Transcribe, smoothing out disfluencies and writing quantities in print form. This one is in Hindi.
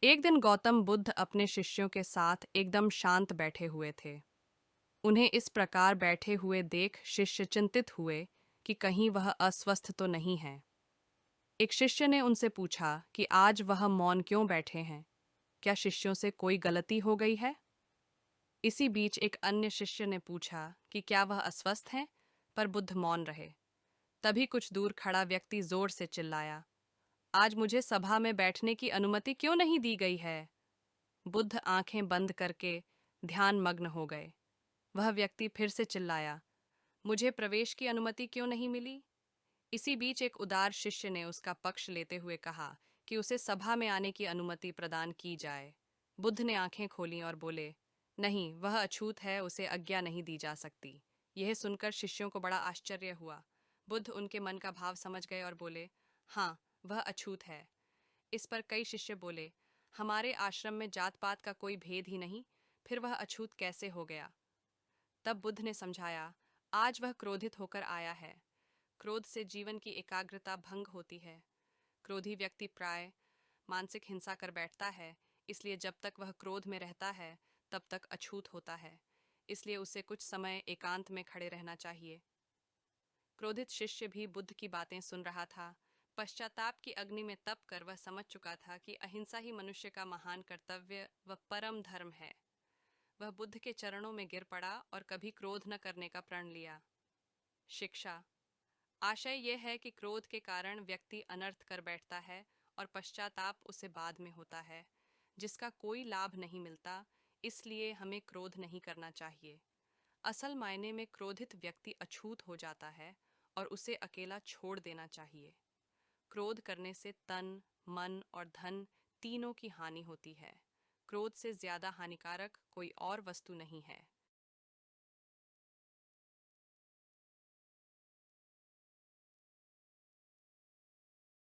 एक दिन गौतम बुद्ध अपने शिष्यों के साथ एकदम शांत बैठे हुए थे। उन्हें इस प्रकार बैठे हुए देख शिष्य चिंतित हुए कि कहीं वह अस्वस्थ तो नहीं है। एक शिष्य ने उनसे पूछा कि आज वह मौन क्यों बैठे हैं? क्या शिष्यों से कोई गलती हो गई है? इसी बीच एक अन्य शिष्य ने पूछा कि क्या वह अस्वस्थ हैं? पर बुद्ध मौन रहे। तभी कुछ दूर खड़ा व्यक्ति जोर से चिल्लाया, आज मुझे सभा में बैठने की अनुमति क्यों नहीं दी गई है? बुद्ध आंखें बंद करके ध्यान मग्न हो गए। वह व्यक्ति फिर से चिल्लाया, मुझे प्रवेश की अनुमति क्यों नहीं मिली? इसी बीच एक उदार शिष्य ने उसका पक्ष लेते हुए कहा कि उसे सभा में आने की अनुमति प्रदान की जाए। बुद्ध ने आंखें खोलीं और बोले, नहीं, वह अछूत है, उसे आज्ञा नहीं दी जा सकती। यह सुनकर शिष्यों को बड़ा आश्चर्य हुआ। बुद्ध उनके मन का भाव समझ गए और बोले, हाँ, वह अछूत है। इस पर कई शिष्य बोले, हमारे आश्रम में जात पात का कोई भेद ही नहीं, फिर वह अछूत कैसे हो गया? तब बुद्ध ने समझाया, आज वह क्रोधित होकर आया है। क्रोध से जीवन की एकाग्रता भंग होती है। क्रोधी व्यक्ति प्राय मानसिक हिंसा कर बैठता है, इसलिए जब तक वह क्रोध में रहता है तब तक अछूत होता है। इसलिए उसे कुछ समय एकांत में खड़े रहना चाहिए। क्रोधित शिष्य भी बुद्ध की बातें सुन रहा था। पश्चाताप की अग्नि में तप कर वह समझ चुका था कि अहिंसा ही मनुष्य का महान कर्तव्य व परम धर्म है। वह बुद्ध के चरणों में गिर पड़ा और कभी क्रोध न करने का प्रण लिया। शिक्षा। आशय यह है कि क्रोध के कारण व्यक्ति अनर्थ कर बैठता है और पश्चाताप उसे बाद में होता है, जिसका कोई लाभ नहीं मिलता। इसलिए हमें क्रोध नहीं करना चाहिए। असल मायने में क्रोधित व्यक्ति अछूत हो जाता है और उसे अकेला छोड़ देना चाहिए। क्रोध करने से तन, मन और धन तीनों की हानि होती है। क्रोध से ज्यादा हानिकारक कोई और वस्तु नहीं है।